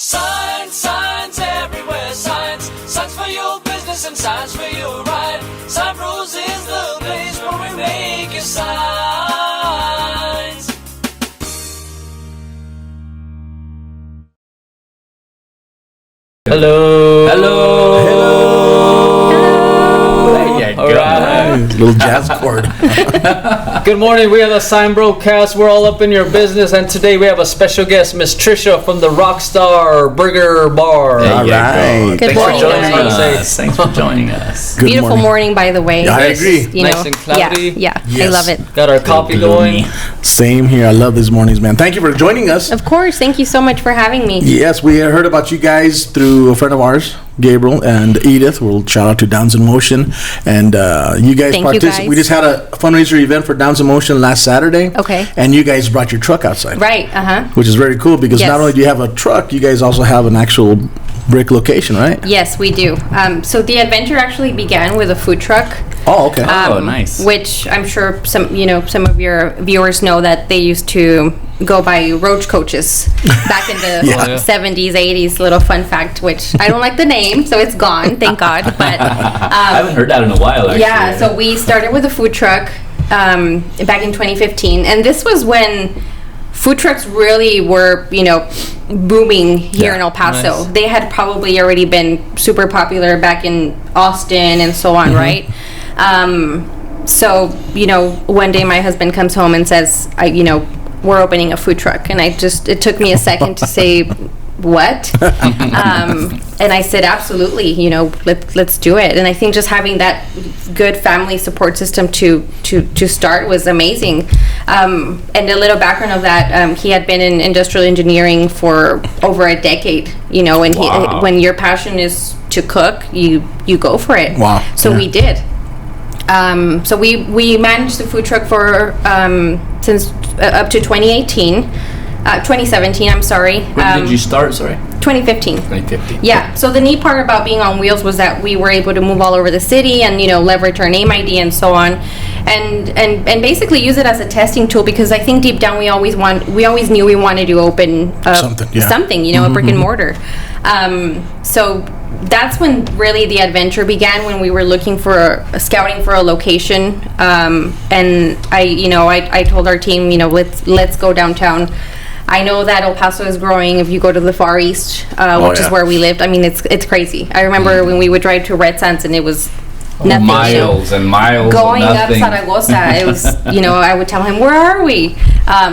Signs, signs everywhere, signs. Signs for your business and signs for your ride. SignBro's is the place where we make your signs. Hello. Hello. There you go. Little jazz chord. Good morning. We have a SignBroCast. We're all up in your business, and today we have a special guest, Miss Trisha from the Rockstar Burger Bar. All right. Good morning, guys. Thanks for joining us. Good Beautiful morning, by the way. Yeah, I agree. Nice and cloudy. Yeah, Yes. I love it. Got our coffee going. Same here. I love these mornings, man. Thank you for joining us. Of course. Thank you so much for having me. Yes, we heard about you guys through a friend of ours, Gabriel and Edith. We'll shout out to Downs in Motion. And you guys Thank you, guys. We just had a fundraiser event for Downs in Motion last Saturday. Okay. And you guys brought your truck outside. Right. Which is very cool because Yes. not only do you have a truck, you guys also have an actual brick location, right? Yes, we do. So the adventure actually began with a food truck. Oh, okay. Oh, nice. Which I'm sure some of your viewers know that they used to go by roach coaches back in the Yeah. 70s, 80s. Little fun fact, which I don't like the name, so it's gone, thank God. But I haven't heard that in a while, actually. yeah, so we started with a food truck back in 2015, and this was when food trucks really were, booming here in El Paso. Nice. They had probably already been super popular back in Austin and so on, right? So, one day my husband comes home and says, we're opening a food truck. And it took me a second to say, what? And I said, absolutely, let's do it. And I think just having that good family support system to start was amazing. And a little background of that, he had been in industrial engineering for over a decade, and Wow. when your passion is to cook, you go for it. Wow. So Yeah. we did. So we managed the food truck for since up to 2017, I'm sorry. When did you start? Sorry. 2015. 2015. Yeah. So the neat part about being on wheels was that we were able to move all over the city and leverage our name ID and so on, and basically use it as a testing tool, because I think deep down we always knew we wanted to open Something, yeah. a brick and mortar. So that's when really the adventure began, when we were scouting for a location, and I told our team, let's go downtown. I know that El Paso is growing. If you go to the Far East, which is where we lived, I mean, it's crazy. I remember when we would drive to Red Sands and it was nothing. Miles and miles Going of up nothing. Zaragoza, it was, I would tell him, where are we?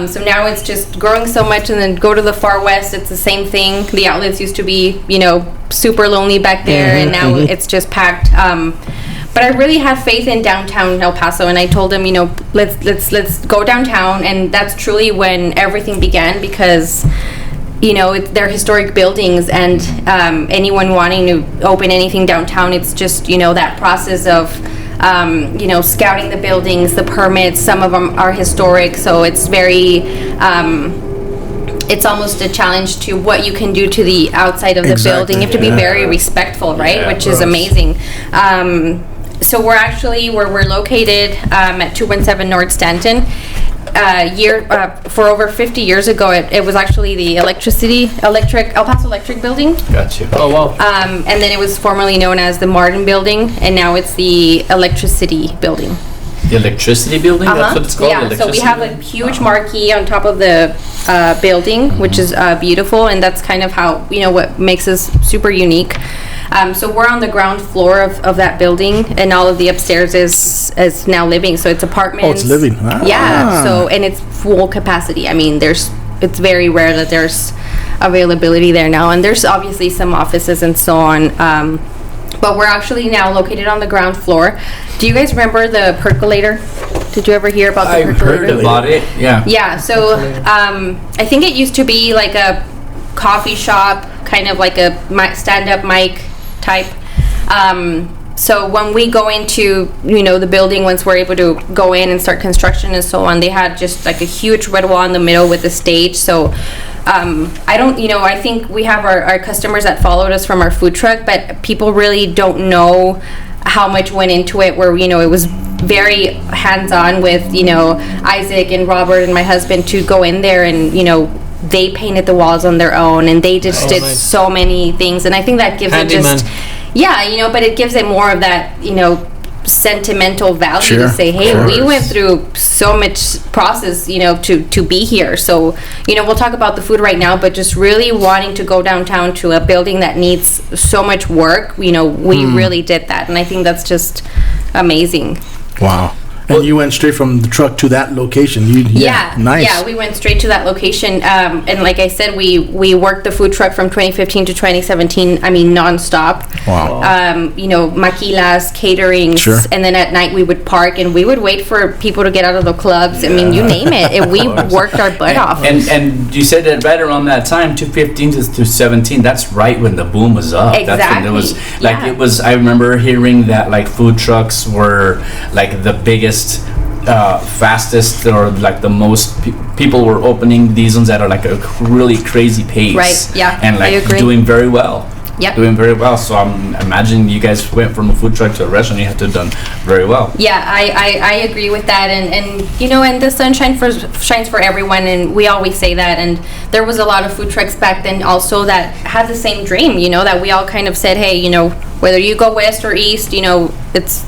So now it's just growing so much, and then go to the Far West, it's the same thing. The outlets used to be, super lonely back there, and now it's just packed. But I really have faith in downtown El Paso, and I told him, let's go downtown, and that's truly when everything began, because they're historic buildings, and anyone wanting to open anything downtown, it's just that process of scouting the buildings, the permits. Some of them are historic, so it's very it's almost a challenge to what you can do to the outside of the Exactly, building. You have to be very respectful, right? Yeah, Which is amazing. So we're located at 217 North Stanton. For over 50 years ago, it was actually the El Paso Electric building. Gotcha. Oh, wow. And then it was formerly known as the Martin building, and now it's the Electricity building. The electricity building? That's what it's called? Yeah, so we have a huge marquee on top of the building, which is beautiful, and that's kind of how, what makes us super unique. So we're on the ground floor of that building, and all of the upstairs is now living. So it's apartments. Oh, it's living. Ah. Yeah. So, and it's full capacity. I mean, it's very rare that there's availability there now, and there's obviously some offices and so on. But we're actually now located on the ground floor. Do you guys remember the percolator? Did you ever hear about the I've percolator? heard about it, yeah. Yeah, so I think it used to be like a coffee shop, kind of like a stand-up mic type. So when we go into, the building, once we're able to go in and start construction and so on, they had just like a huge red wall in the middle with the stage. So I think we have our customers that followed us from our food truck, but people really don't know how much went into it, where, it was very hands-on with, Isaac and Robert and my husband to go in there and, they painted the walls on their own, and they just did so many things. And I think that gives it just, but it gives it more of that, sentimental value to say, hey, we went through so much process, to be here. So, we'll talk about the food right now, but just really wanting to go downtown to a building that needs so much work, we really did that. And I think that's just amazing. Wow. And you went straight from the truck to that location. Nice. Yeah, we went straight to that location. And like I said, we worked the food truck from 2015 to 2017. I mean, nonstop. Wow. Maquilas, caterings, and then at night we would park and we would wait for people to get out of the clubs. I mean, you name it. And we worked our butt off. And you said that right around that time, 2015 to 17. That's right when the boom was up. Exactly. That's when there was it was. I remember hearing that like food trucks were like the biggest. Fastest or like the most people were opening these ones at like a really crazy pace, right? Yeah, and like doing very well. Yep. Doing very well. So I'm imagining you guys went from a food truck to a restaurant. You have to have done very well. Yeah, I agree with that, and and the sun shines for everyone, and we always say that. And there was a lot of food trucks back then also that had the same dream, that we all kind of said, hey, whether you go west or east,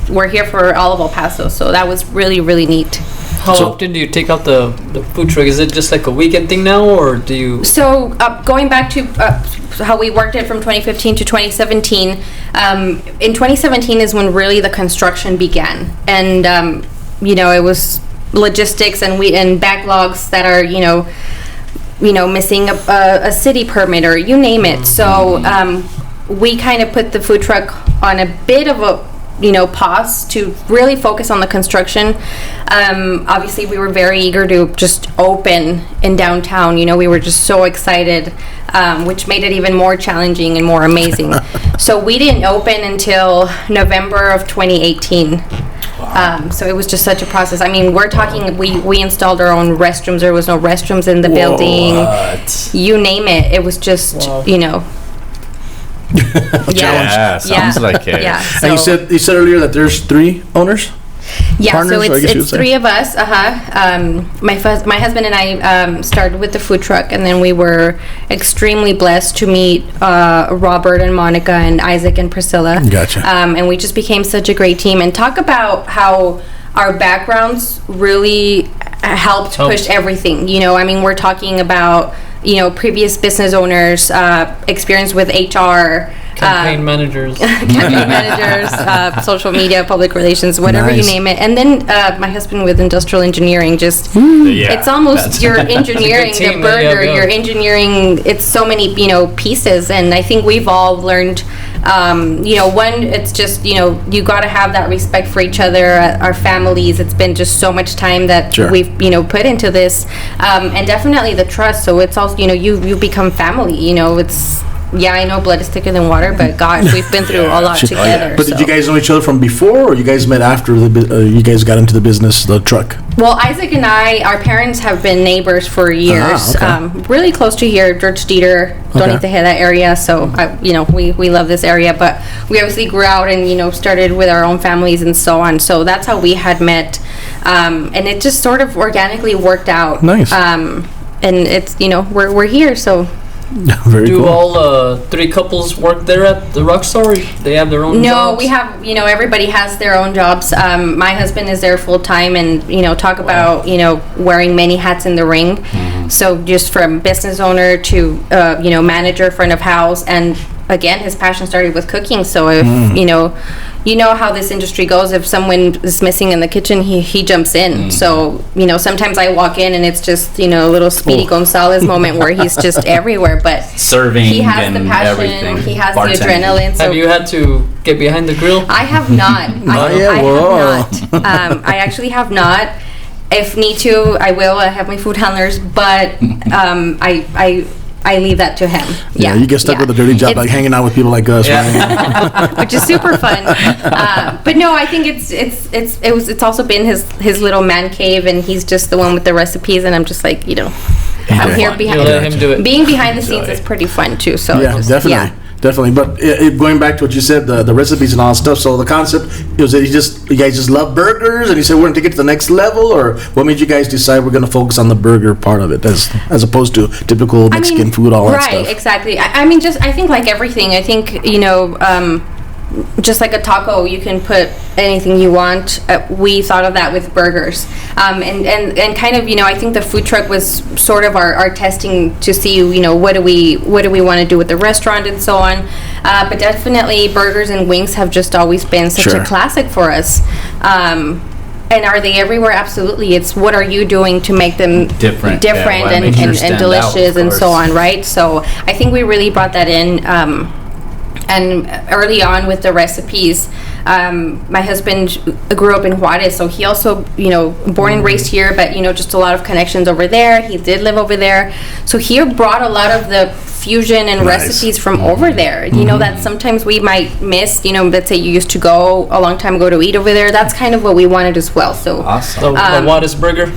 we're here for all of El Paso. So that was really, really neat. How often do you take out the food truck? Is it just like a weekend thing now, or do you? So going back to how we worked it from 2015 to 2017, in 2017 is when really the construction began, and it was logistics and backlogs that are missing a city permit or you name it. So we kind of put the food truck on a bit of a pause to really focus on the construction. Obviously we were very eager to just open in downtown. We were just so excited, which made it even more challenging and more amazing. So we didn't open until November of 2018. So it was just such a process. I mean, we're talking, we installed our own restrooms. There was no restrooms in the building. You name it. It was just, sounds like it. Yeah. So, and you said earlier that there's 3 owners? Yeah, Partners, so it's 3 of us. My husband and I started with the food truck, and then we were extremely blessed to meet Robert and Monica and Isaac and Priscilla. Gotcha. And we just became such a great team. And talk about how our backgrounds really helped push everything. I mean, we're talking about previous business owners, experience with HR, campaign managers, social media, public relations, whatever you name it. And then my husband with industrial engineering, it's almost you're engineering the burger, you're engineering, it's so many, pieces. And I think we've all learned, one, it's just, you got to have that respect for each other, our families. It's been just so much time that we've, put into this, and definitely the trust. So it's also, you become family, it's, I know blood is thicker than water, but gosh, we've been through a lot together. But did you guys know each other from before, or you guys met after you guys got into the business, the truck? Well, Isaac and our parents have been neighbors for years, really close to here, George Dieter, Donita Heda area. So, we love this area, but we obviously grew out and, started with our own families and so on. So that's how we had met. And it just sort of organically worked out. Nice. And it's, we're here, so. Very Do cool. all 3 couples work there at the Rockstar? Or they have their own jobs? No, we have, everybody has their own jobs. My husband is there full time and, talk about, wearing many hats in the ring. Mm-hmm. So just from business owner to, manager, front of house. And again, his passion started with cooking. So if, you know how this industry goes. If someone is missing in the kitchen, he jumps in. So, sometimes I walk in and it's just, a little Speedy Gonzalez moment where he's just everywhere. But serving, he has and the passion, everything. he has Bartending. the adrenaline. So have you had to get behind the grill? I have not. I have not. I actually have not. If need to, I will. I have my food handlers, but I leave that to him. Yeah, you get stuck with a dirty job, like hanging out with people like us, right? Which is super fun. But no, I think it's also been his little man cave, and he's just the one with the recipes, and I'm just like, I'm here behind. You let him do it. Being behind the scenes is pretty fun too. So definitely. Definitely, but going back to what you said, the recipes and all that stuff. So the concept was that you guys just love burgers, and you said we're going to take it to the next level, or what made you guys decide we're going to focus on the burger part of it as opposed to typical Mexican food, all that stuff? Right, exactly. I mean, just I think like everything. I think just like a taco, you can put anything you want. We thought of that with burgers, and kind of I think the food truck was sort of our testing to see what do we want to do with the restaurant and so on. But definitely burgers and wings have just always been such a classic for us. And are they everywhere? Absolutely. It's what are you doing to make them different and delicious and so on, right? So I think we really brought that in. And early on with the recipes, my husband grew up in Juarez, so he also, born and raised here, but, just a lot of connections over there. He did live over there. So he brought a lot of the fusion and recipes from over there, that sometimes we might miss, let's say you used to go a long time ago to eat over there. That's kind of what we wanted as well. So awesome. The Juarez burger.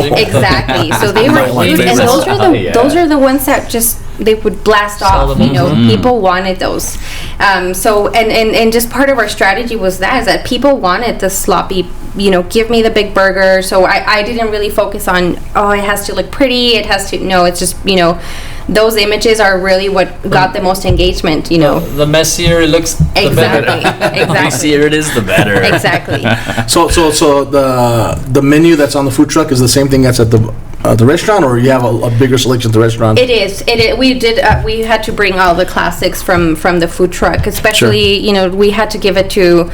Exactly. So they were huge, and those are the ones that just they would blast off. People wanted those. So and just part of our strategy was that people wanted the sloppy. Give me the big burger. So I didn't really focus on it has to look pretty. It has to it's just those images are really what got the most engagement. The messier it looks, the better. Exactly. The messier it is, the better. Exactly. So the menu that's on the food truck is the same thing that's at the restaurant, or you have a bigger selection at the restaurant? It is. We did. We had to bring all the classics from the food truck, especially. We had to give it to.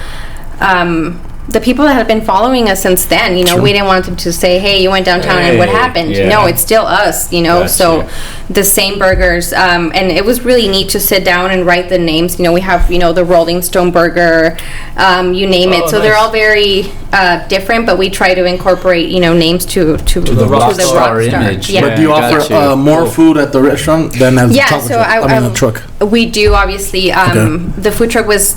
The people that have been following us since then, we didn't want them to say, "Hey, you went downtown and what happened?" Yeah. No, it's still us, Gotcha. So the same burgers, and it was really neat to sit down and write the names. We have, the Rolling Stone burger, you name it. So they're all very different, but we try to incorporate, names to the Rockstar image. Yeah. But do you offer more food at the restaurant than at the truck? We do, obviously. The food truck was.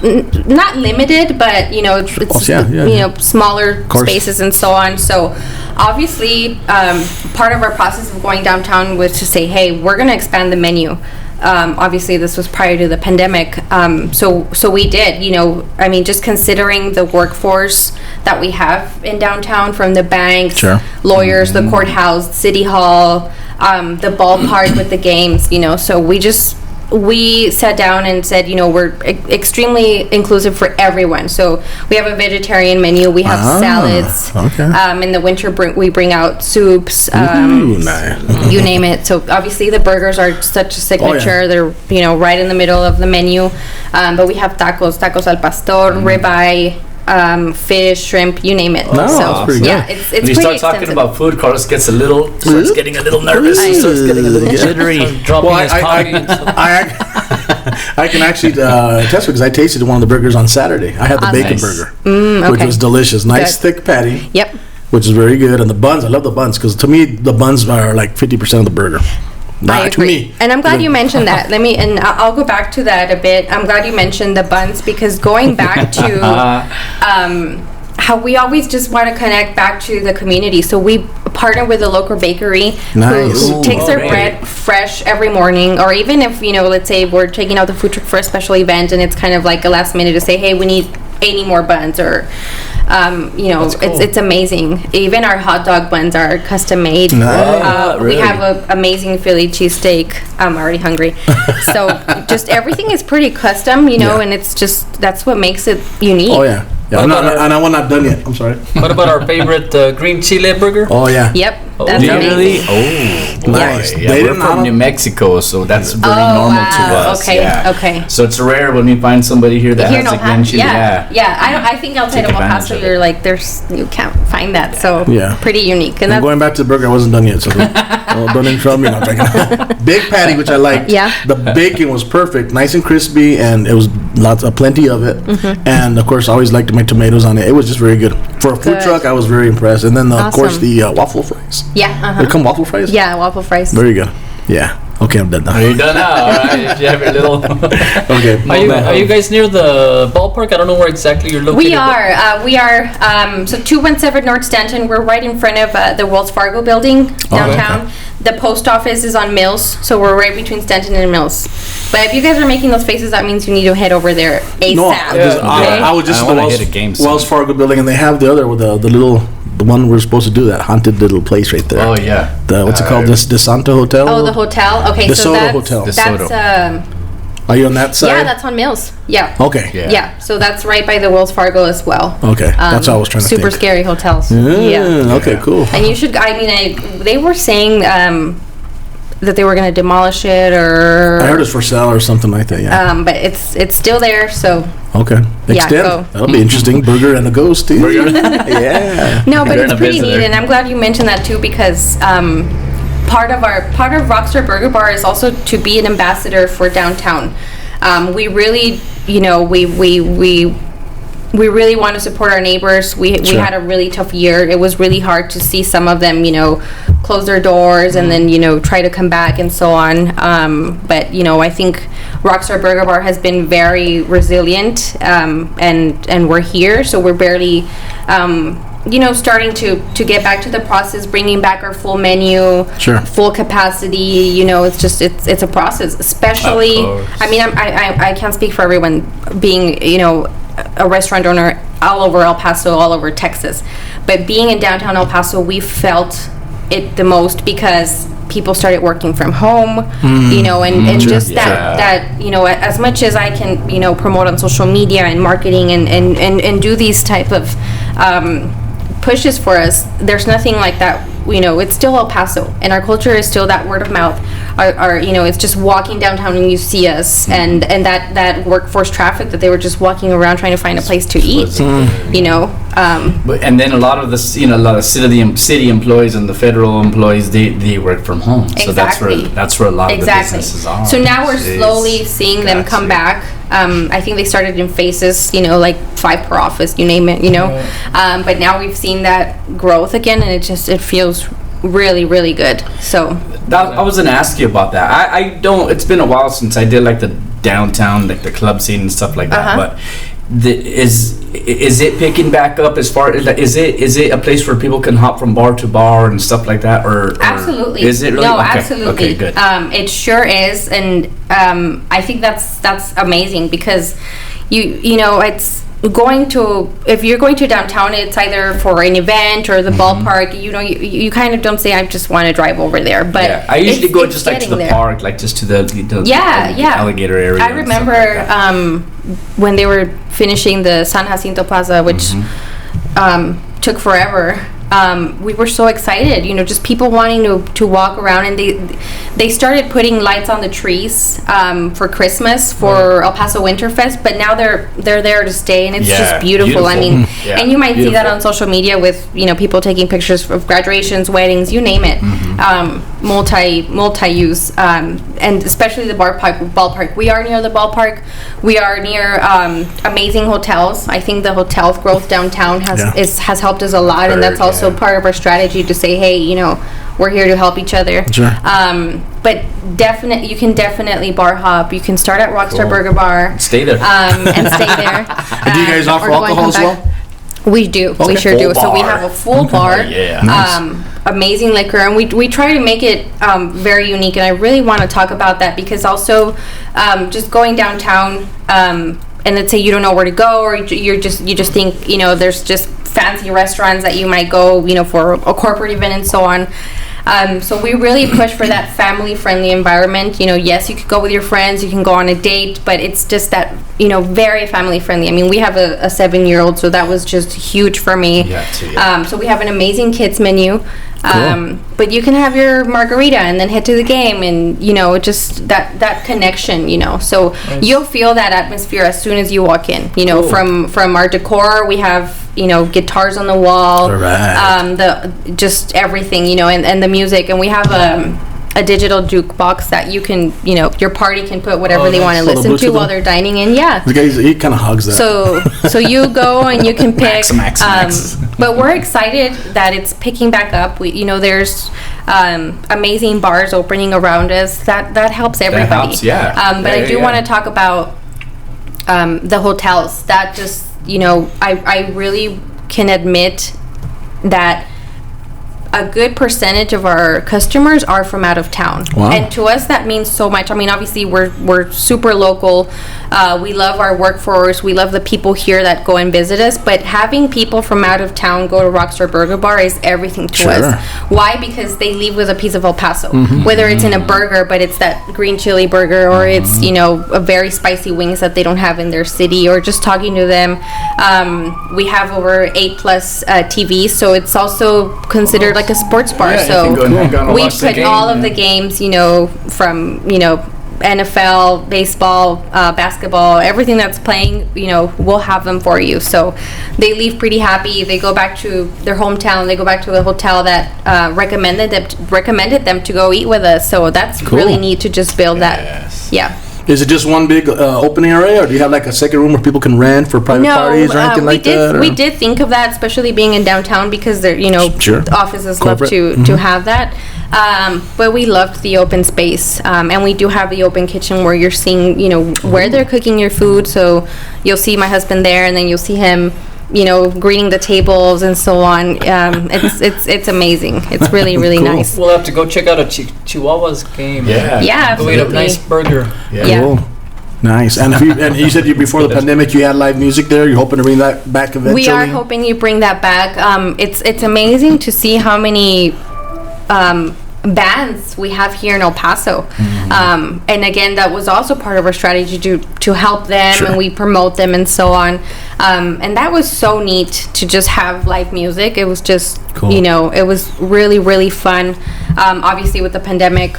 Not limited, but it's smaller spaces and so on. So obviously part of our process of going downtown was to say, hey, we're going to expand the menu. Obviously this was prior to the pandemic, so we did, just considering the workforce that we have in downtown, from the banks, lawyers, the courthouse, city hall, the ballpark with the games, so we sat down and said, we're extremely inclusive for everyone. So we have a vegetarian menu. We have salads. Okay. In the winter, we bring out soups. Nice. You name it. So obviously the burgers are such a signature. They're right in the middle of the menu. But we have tacos al pastor, ribeye. Fish, shrimp, you name it. No, so pretty good. It's when you start talking about food, Carlos starts getting a little nervous. Starts getting a little jittery. I can actually test because I tasted one of the burgers on Saturday. I had the bacon burger, which was delicious. Nice thick patty. Yep. Which is very good, and the buns. I love the buns because to me the buns are like 50% of the burger. I agree. And I'm glad you mentioned that. I'll go back to that a bit. I'm glad you mentioned the buns, because going back to how we always just want to connect back to the community. So we partner with a local bakery who takes their bread fresh every morning, or even if, let's say we're taking out the food truck for a special event and it's kind of like a last minute to say, hey, we need 80 more buns, or cool. It's amazing. Even our hot dog buns are custom made. Really? We have an amazing Philly cheesesteak. I'm already hungry. So just everything is pretty custom, and it's just, that's what makes it unique. Oh yeah. Yeah, I'm not done yet. I'm sorry. What about our favorite green chile burger? Oh yeah. Yep. That's amazing. Oh, nice. Yeah, we're from New Mexico, so that's very normal to us. Okay. Yeah. Okay. So it's rare when we find somebody here that has a green chile. I think outside of El Paso, you're like, you can't find that. So pretty unique. And going back to the burger, I wasn't done yet, so don't interrupt me. Big patty, which I liked. Yeah. The bacon was perfect, nice and crispy, and it was plenty of it. Mm-hmm. And of course, I always liked my tomatoes on it. It was just very good for a food truck. I was very impressed. And then of course the waffle fries. Yeah. They come waffle fries. Yeah, waffle fries. Very good. Yeah. Okay, I'm done now. Are you done now? All right. You have your little. Okay. Are you guys near the ballpark? I don't know where exactly you're located. We are. So 217 North Stanton. We're right in front of the Wells Fargo building downtown. okay. The post office is on Mills, so we're right between Stanton and Mills. But if you guys are making those faces, that means you need to head over there ASAP. No, okay? I was just I at the wanna hit a game soon. Wells Fargo building, and they have the other with the one we're supposed to do, that haunted little place right there. Oh yeah. What's it called? This DeSanto Hotel. Oh, the hotel. Okay, so DeSoto that's Hotel. that's Are you on that side? yeah, that's on Mills. Yeah. Okay. Yeah. So that's right by the Wells Fargo as well. Okay, that's what I was trying to Super think. scary hotels. Yeah. Okay. Cool. And you should. I mean, they were saying that they were going to demolish it, or I heard it's for sale or something like that. Yeah. but it's still there. So Okay. Extend. go. That'll be interesting. Burger and a ghost too. Yeah. no, but You're it's a pretty visitor. neat, and I'm glad you mentioned that too, because part of Rockstar Burger Bar is also to be an ambassador for downtown. We really, we really want to support our neighbors. We Sure. had a really tough year. It was really hard to see some of them, close their doors and then, try to come back and so on. But, I think Rockstar Burger Bar has been very resilient, and we're here. So we're barely, starting to get back to the process, bringing back our full menu, Sure. full capacity. It's a process, especially, Of course. I mean, I can't speak for everyone being, a restaurant owner all over El Paso, all over Texas. But being in downtown El Paso, we felt it the most because people started working from home, and Sure. just that, as much as I can, promote on social media and marketing and do these type of pushes for us, there's nothing like that. It's still El Paso, and our culture is still that word of mouth. It's just walking downtown and you see us, and that workforce traffic that they were just walking around trying to find a place to eat. But, and then a lot of the a lot of city employees and the federal employees they work from home. So Exactly. that's where a lot of the businesses are. So now we're Jeez. slowly seeing them come back. I think they started in phases, like 5 per office, you name it, but now we've seen that growth again, and it feels really, really good. So I was gonna ask you about that. I don't. It's been a while since I did like the downtown, like the club scene and stuff like that. But is it picking back up as far? Is it a place where people can hop from bar to bar and stuff like that? Or absolutely. Is it really? No, Okay. absolutely. Okay, good. It sure is, and I think that's amazing because it's if you're going to downtown, it's either for an event or the ballpark. You kind of don't say I just want to drive over there, but Yeah, I usually it's- go it's just like to getting the there. park, like just to the Yeah. alligator area. I and stuff remember like that. when they were finishing the San Jacinto Plaza, which took forever. We were so excited, just people wanting to walk around, and they started putting lights on the trees for Christmas for El Paso Winterfest, but now they're there to stay, and it's Yeah, just beautiful. I mean, Yeah, and you might see that beautiful. on social media with people taking pictures of graduations, weddings, you name it, multi-use, and especially the ballpark. We are near the ballpark. We are near amazing hotels. I think the hotel growth downtown has helped us a lot, and that's also part of our strategy to say, hey, we're here to help each other. Sure. But you can definitely bar hop. You can start at Rockstar Cool. Burger Bar. Stay there. And stay there. Do you guys offer or go and alcohol come as back. well? We do. Okay. We sure do. Full So we bar. have a full bar. Yeah. Nice. Amazing liquor, and we try to make it very unique. And I really want to talk about that because also just going downtown, and let's say you don't know where to go, or you just think there's just fancy restaurants that you might go for a corporate event and so on. So we really push for that family-friendly environment. Yes, you could go with your friends, you can go on a date, but it's just that, very family-friendly. I mean, we have a 7-year-old, so that was just huge for me. Yeah, too, yeah. So we have an amazing kids menu. Cool. But you can have your margarita and then head to the game, and just that connection. So you'll feel that atmosphere as soon as you walk in. From our decor, we have guitars on the wall. All right. The just everything, and the music, and we have a digital jukebox that you can, your party can put whatever they want to nice. listen Bluetooth to while one? they're dining in. Yeah. The guy, he kind of hugs that. So you go and you can pick. Max. But we're excited that it's picking back up. There's amazing bars opening around us. That helps everybody. helps, yeah. But I do want to talk about the hotels. That just, I really can admit that a good percentage of our customers are from out of town. Wow. And to us that means so much. I mean, obviously we're super local. We love our workforce. We love the people here that go and visit us, but having people from out of town go to Rockstar Burger Bar is everything to us. Why? Because they leave with a piece of El Paso. Whether it's in a burger, but it's that green chili burger, or it's, a very spicy wings that they don't have in their city, or just talking to them. We have over 8+ TVs, so it's also considered like a sports bar. Yeah, you so can go and hang out and we watch the put game, all of the games, from NFL, baseball, basketball, everything that's playing, we'll have them for you. So they leave pretty happy. They go back to their hometown. They go back to the hotel that recommended them to go eat with us. So that's really neat to just build that. Yeah. Is it just one big opening area, or do you have like a second room where people can rent for private parties or anything like that? We did think of that, especially being in downtown, because they're, the offices Corporate. love to have that. But we loved the open space, and we do have the open kitchen where you're seeing, where they're cooking your food. So you'll see my husband there, and then you'll see him, greeting the tables and so on. It's amazing. It's really, really nice. We'll have to go check out a Chihuahua's game. Yeah. Yeah, Go eat a absolutely. nice burger. Yeah. Cool. Nice. And you said before the pandemic you had live music there. You're hoping to bring that back eventually? We are hoping you bring that back. It's amazing to see how many bands we have here in El Paso. And again, that was also part of our strategy to help them, and we promote them and so on. And that was so neat to just have live music. It was just, cool. It was really, really fun. Obviously with the pandemic,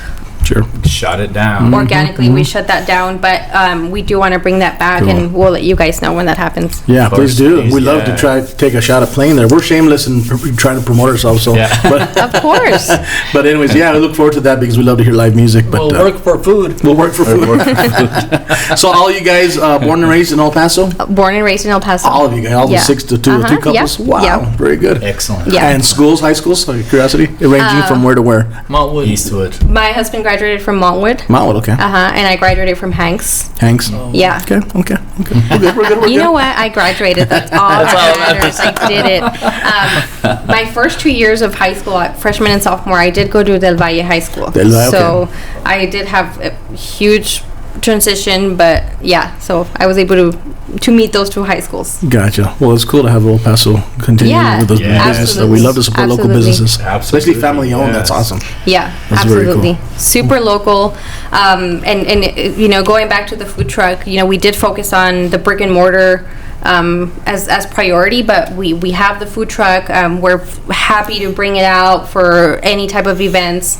Sure. Shut it down. organically we shut that down, but we do want to bring that back, and we'll let you guys know when that happens. Yeah, please do. Please, We'd love to try to take a shot at playing there. We're shameless and trying to promote ourselves. So, but, Of course. but anyways, yeah, we look forward to that because we love to hear live music. But We'll work for food. We'll work for food. So all you guys born and raised in El Paso? Born and raised in El Paso. All of you guys, all the Yeah. 6 to 2 Uh-huh, couples? yeah, Wow, yeah. very good. Excellent. Yeah. And schools, high schools, out of curiosity? Ranging from where to where? Montwood. Eastwood. My husband graduated from Montwood. Mountwood, okay. And I graduated from Hanks. Hanks? Yeah. Okay. We're good, we're good. You know what? I graduated. That's all that matters. I did it. My first 2 years of high school, freshman and sophomore, I did go to Del Valle High School. Del Valle, so I did have a huge transition, but yeah, so I was able to meet those 2 high schools. Gotcha. Well, it's cool to have El Paso continue Yeah, with those yeah, businesses. So we love to support local absolutely. businesses, Absolutely, especially family owned. That's yes. awesome. Yeah, That's very cool. absolutely. Super local. And going back to the food truck, we did focus on the brick and mortar as priority, but we have the food truck. We're happy to bring it out for any type of events.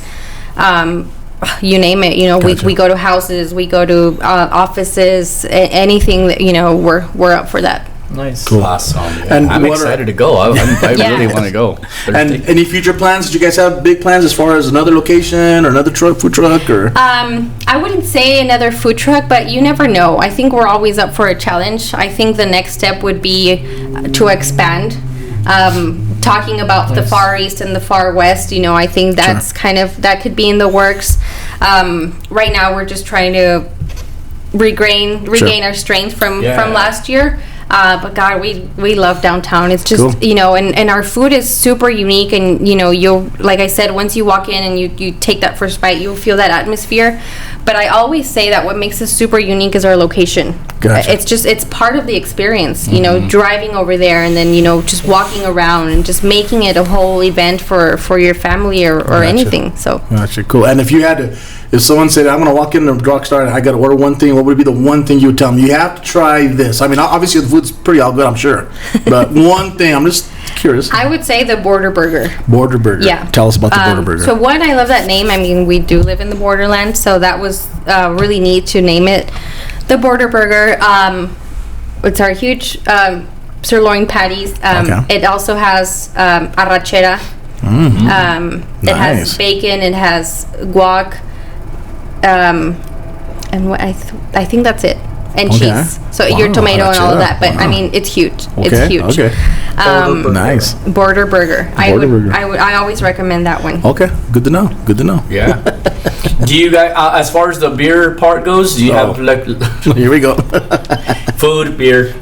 You name it, Gotcha. we go to houses, we go to offices, anything that, we're up for that. Nice. Cool. Awesome. And I'm what are- excited to go. I Yeah. really want to go. And any future plans? Did you guys have big plans as far as another location or another food truck, or? I wouldn't say another food truck, but you never know. I think we're always up for a challenge. I think the next step would be to expand. Talking about the Far East and the Far West, I think that's that could be in the works. Right now, we're just trying to regain our strength from last year. But God, we love downtown. It's just, Cool. And our food is super unique, and you'll, like I said, once you walk in and you take that first bite, you'll feel that atmosphere. But I always say that what makes us super unique is our location. Gotcha. It's part of the experience, driving over there and then, just walking around and just making it a whole event for your family or anything. So Gotcha. Cool. And if someone said, I'm going to walk into Rockstar and I got to order one thing, what would be the one thing you would tell them? You have to try this. I mean, obviously the food's pretty all good, I'm sure. But one thing, I'm just curious. I would say the Border Burger. Border Burger. Yeah. Tell us about the Border Burger. So one, I love that name. I mean, we do live in the borderland, so that was really neat to name it the Border Burger. It's our huge sirloin patties. Okay. It also has arrachera. It has Nice. bacon. It has guac. And what I think that's it. and Okay. cheese. So Wow, your tomato and all of that. But wow. I mean, it's huge. Okay, It's huge. okay. Nice. Border burger. Border burger. I always recommend that one. Okay, good to know. Good to know. Yeah. Do you guys, as far as the beer part goes, do you have like Here we go. food, beer,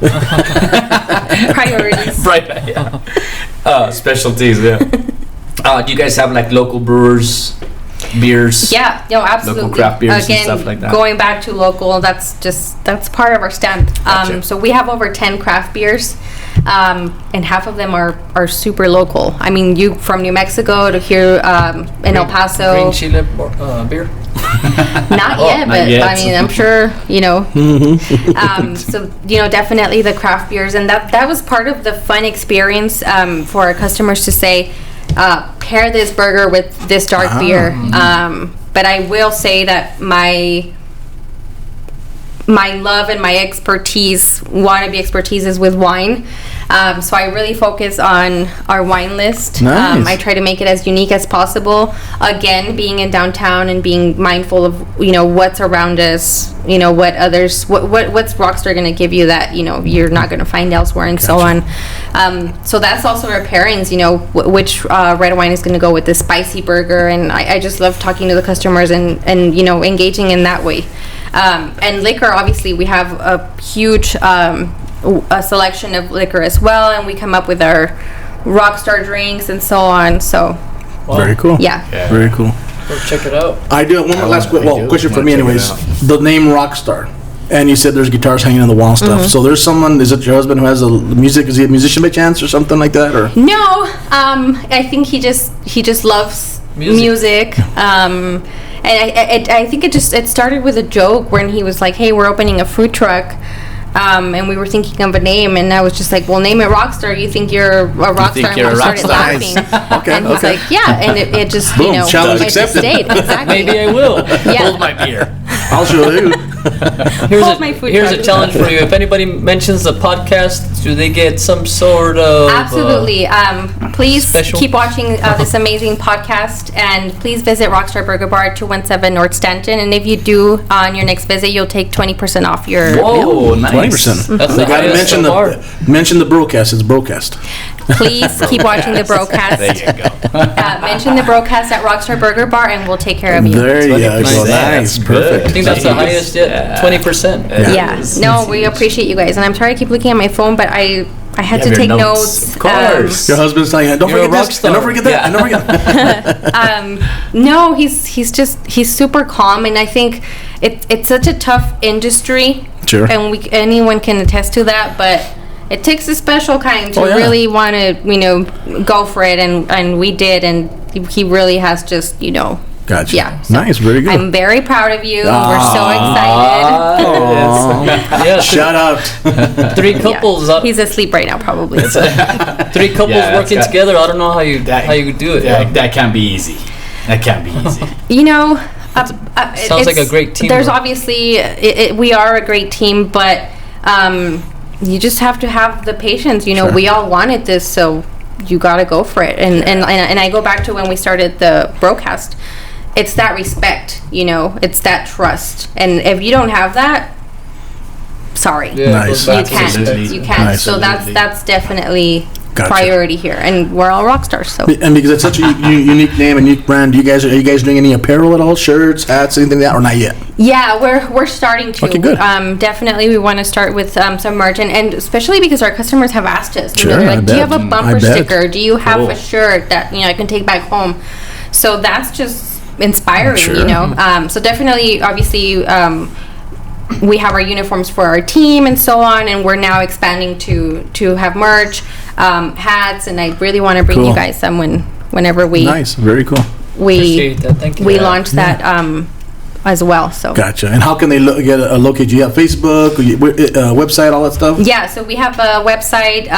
Priorities. right? Yeah. Specialties. Yeah. Do you guys have like local brewers, beers? Yeah, no, absolutely. Local craft beers and Again, stuff like that. going back to local, that's part of our stamp. Gotcha. So we have over 10 craft beers, and half of them are super local. I mean, you from New Mexico to here in El Paso. Green chile beer. Not yet, not but yet. I mean, I'm sure, so, definitely the craft beers. And that was part of the fun experience for our customers to say, pair this burger with this dark beer. But I will say that my love and my wannabe expertise is with wine. So I really focus on our wine list. Nice. I try to make it as unique as possible. Again, being in downtown and being mindful of, what's around us, what others, what's Rockstar going to give you that, you're not going to find elsewhere and so on. So that's also our pairings, which red wine is going to go with the spicy burger. And I just love talking to the customers and engaging in that way. And liquor, obviously, we have a huge a selection of liquor as well, and we come up with our Rockstar drinks and so on. So, Very cool. yeah. Very cool. Go check it out. I do have one more last question for me, Wanna check anyways. it The name Rockstar. And you said there's guitars hanging on the wall and stuff. So there's someone, is it your husband who has the music? Is he a musician by chance or something like that? Or No, I think he just loves music. And I think it started with a joke when he was like, "Hey, we're opening a food truck." And we were thinking of a name, and I was just like, "Well, name it Rockstar. You think you're a rock star?" And we started laughing. Okay, And he's like, "Yeah," and it just Boom, challenge it just accepted. stayed. Exactly. Maybe I will. Yeah. Hold my beer. I'll show you. Hold my food Here's a truck. challenge for you. If anybody mentions the podcast, do they get some sort of Absolutely. Please special- keep watching this amazing podcast, and please visit Rockstar Burger Bar at 217 North Stanton. And if you do on your next visit, you'll take 20% off your bill. Whoa, nice. 20%. That's We the gotta highest mention so far. mention the broadcast. It's broadcast. Please keep watching the broadcast. There you go. Mention the broadcast at Rockstar Burger Bar, and we'll take care of you. There you go. 20%. Nice. That's Perfect. I think that's the Jeez. highest yet. 20%. Yeah. No, we appreciate you guys, and I'm sorry I keep looking at my phone, but I had to your take notes. notes. Of course. Your husband's telling you, don't You're a forget rock this, and don't star. forget that, Yeah. and don't forget that. No, he's super calm, and I think it's such a tough industry. Sure. And anyone can attest to that, but it takes a special kind to Oh, yeah. really want to, go for it, and we did, and he really has just, Gotcha. Yeah. so Nice. Very good. I'm very proud of you. Aw. We're so excited. Yeah, Shout out. three couples. Yeah. He's asleep right now, probably. Three couples Yeah, that's working got- together. I don't know how you do it. That can't be easy. That can't be easy. Sounds like a great team, There's though. obviously we are a great team, but you just have to have the patience. Sure. We all wanted this, so you got to go for it. And I go back to when we started the broadcast. It's that respect, it's that trust, and if you don't have that, sorry. Yeah, it Nice. goes back You to can't. Absolutely. You can't. Nice. So that's definitely Gotcha. priority here, and we're all rock stars. So And because it's such a unique name, a unique brand, are you guys doing any apparel at all? Shirts, hats, anything like that, or not yet? yeah, we're starting to. Okay, good. Definitely, we want to start with some merch, and especially because our customers have asked us. Sure, they're I like, do you have a bet. bumper I bet. sticker? Do you have Cool. a shirt that I can take back home? So that's just inspiring, Sure. So definitely, obviously. We have our uniforms for our team and so on, and we're now expanding to have merch, hats, and I really want to bring Cool. you guys some whenever we Nice. Very cool. Appreciate that. Thank you. we launch that as well. So Gotcha. And how can they locate you? You have Facebook, website, all that stuff? yeah, so we have a website,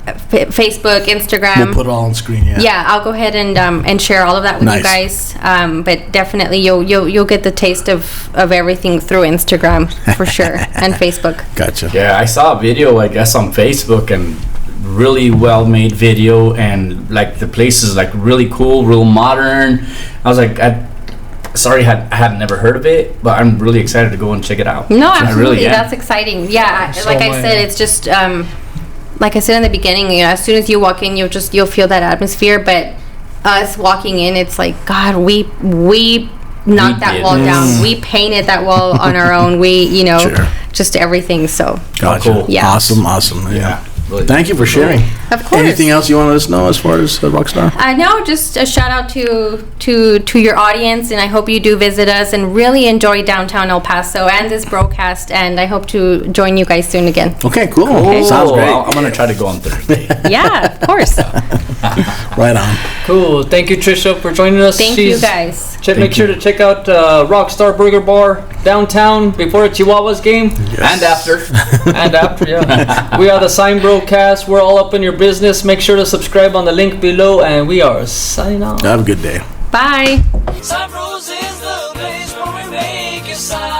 Facebook, Instagram. We'll put it all on screen, yeah. Yeah, I'll go ahead and share all of that with Nice. you guys. But definitely, you'll get the taste of everything through Instagram for sure and Facebook. Gotcha. Yeah, I saw a video, I guess, on Facebook, and really well made video, and like the place is like really cool, real modern. I was like, sorry, I had never heard of it, but I'm really excited to go and check it out. No, I absolutely. really am. That's exciting. Yeah, So like I am I. said, it's just like I said in the beginning. You know, as soon as you walk in, you'll feel that atmosphere. But us walking in, it's like God. We knocked that did. wall down. We painted that wall on our own. We, you know, Sure. just everything. So Gotcha. Cool. Yeah. Awesome. Yeah. Really. Thank you for sharing. of course. Anything else you want to let us know as far as Rockstar? No, just a shout out to your audience, and I hope you do visit us and really enjoy downtown El Paso and this broadcast. And I hope to join you guys soon again. Okay, cool. Cool. Sounds great. I'm gonna try to go on Thursday. Yeah, of course. Right on. Cool. Thank you, Trisha, for joining us. Thank you guys. Make sure to check out Rockstar Burger Bar downtown before the Chihuahuas game. And after. And after, yeah. We are the SignBroCast. We're all up in your business. Make sure to subscribe on the link below, and we are signing off. Have a good day. Bye. SignBro's is the place where we make a sign.